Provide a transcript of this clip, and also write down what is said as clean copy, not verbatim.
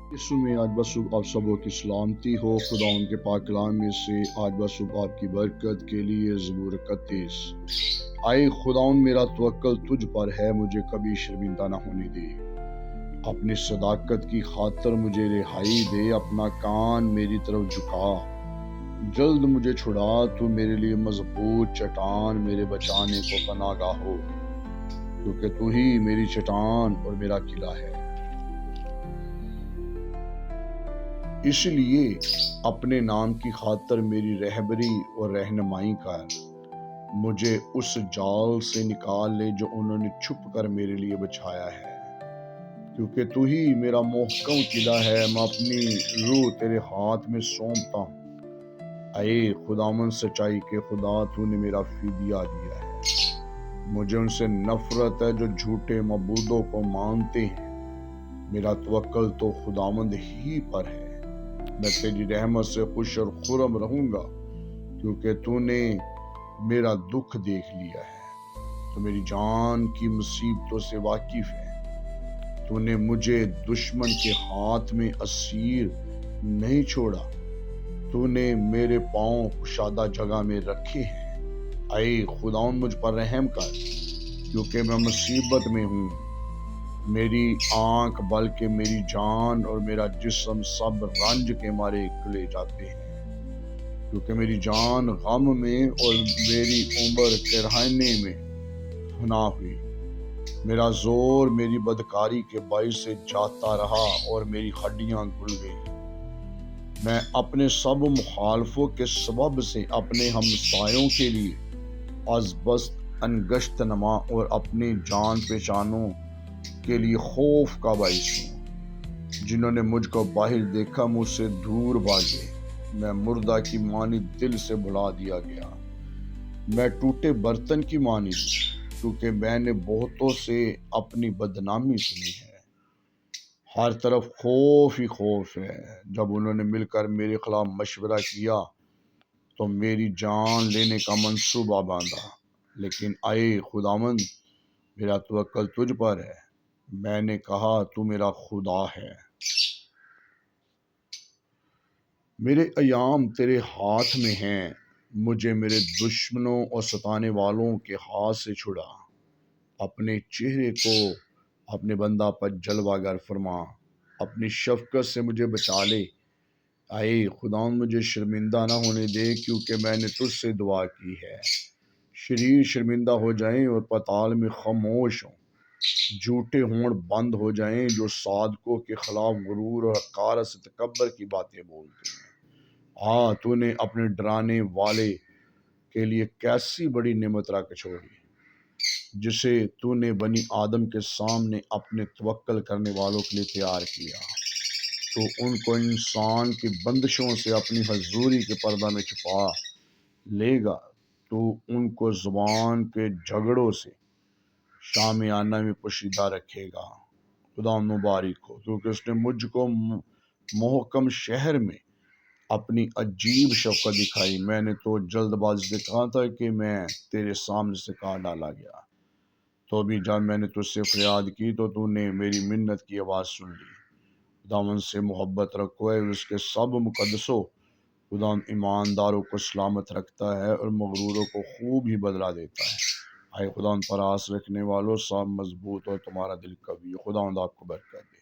यीशु में आज बस आप सबों की सलामती हो। खुदा उनके पाक कलाम में से आज बस आपकी बरकत के लिए ज़बूर 31। आए खुदाउन मेरा तवक्कल तुझ पर है, मुझे कभी शर्मिंदा न होने दे। अपनी सदाकत की खातर मुझे रिहाई दे, अपना कान मेरी तरफ झुका। जल्द मुझे छुड़ा, तू मेरे लिए मजबूत चट्टान, मेरे बचाने को पनाहगाह हो, क्योंकि तू ही मेरी चट्टान और मेरा किला है। इसलिए अपने नाम की खातर मेरी रहबरी और रहनुमाई कर। मुझे उस जाल से निकाल ले जो उन्होंने छुप कर मेरे लिए बिछाया है, क्योंकि तू ही मेरा मोहकम किला है। मैं अपनी रूह तेरे हाथ में सौंपता हूँ। अये खुदावन सच्चाई के खुदा, तूने मेरा फिदिया दिया है। मुझे उनसे नफरत है जो झूठे मबूदों को मानते हैं। मेरा तवक्कल तो खुदावंद ही पर है। मैं तेरी रहमत से खुश और खुरम रहूंगा, क्योंकि तूने मेरा दुख देख लिया है। तो मेरी जान की मुसीबतों से वाकिफ है। तूने मुझे दुश्मन के हाथ में असीर नहीं छोड़ा। तूने मेरे पांव कुशादा जगह में रखे हैं। आए खुदाउन मुझ पर रहम कर, क्योंकि मैं मुसीबत में हूँ। मेरी आंख बल्कि मेरी जान और मेरा जिस्म सब रंज के मारे खुले जाते हैं, क्योंकि मेरी जान गम में और मेरी उम्र किराने में फना हुई। मेरा जोर मेरी बदकारी के बाइस से जाता रहा और मेरी हड्डियां घुल गई। मैं अपने सब मुखालफों के सबब से अपने हमसायों के लिए अज़बस्त अनगश्त नमा और अपनी जान पहचानों के लिए खौफ का बाइस हूँ। जिन्होंने मुझको बाहर देखा मुझसे दूर भागे। मैं मुर्दा की मानी दिल से भुला दिया गया। मैं टूटे बर्तन की मानी, क्योंकि मैंने बहुतों से अपनी बदनामी सुनी है। हर तरफ खौफ ही खौफ है। जब उन्होंने मिलकर मेरे खिलाफ मशवरा किया तो मेरी जान लेने का मंसूबा बांधा। लेकिन आए खुदावंद, मेरा तवक्कल तुझ पर है। मैंने कहा, तू मेरा खुदा है। मेरे अयाम तेरे हाथ में हैं। मुझे मेरे दुश्मनों और सताने वालों के हाथ से छुड़ा। अपने चेहरे को अपने बंदा पर जलवागर फरमा। अपनी शफकत से मुझे बचा ले। आए खुदा मुझे शर्मिंदा ना होने दे, क्योंकि मैंने तुझसे दुआ की है। शरीर शर्मिंदा हो जाएं और पाताल में खामोश हों। झूठे होंठ बंद हो जाएं जो सादकों के खिलाफ गुरूर और हकारत से तकब्बर की बातें बोलते हैं। हाँ, तूने अपने डराने वाले के लिए कैसी बड़ी नेमत रख छोड़ी, जिसे तूने बनी आदम के सामने अपने तवक्कल करने वालों के लिए तैयार किया। तो उनको इंसान की बंदिशों से अपनी हजूरी के पर्दा में छुपा लेगा। तो उनको जुबान के झगड़ों से शामियाना में पोशीदा रखेगा। खुदा मुबारक हो, क्योंकि उसने मुझको मोहकम शहर में अपनी अजीब शफकत दिखाई। मैंने तो जल्दबाजी से कहा था कि मैं तेरे सामने से काट डाला गया। तो भी जब मैंने तुझसे फरियाद की तो तूने मेरी मिन्नत की आवाज़ सुन ली। खुदावन से मोहब्बत रखो है, उसके सब मुकद्दसों। खुदा ईमानदारों को सलामत रखता है और मगरूरों को खूब ही बदला देता है। आए खुदा पर आस रखने वालों, सब मजबूत और तुम्हारा दिल कभी। खुदा आपको बरकत दे।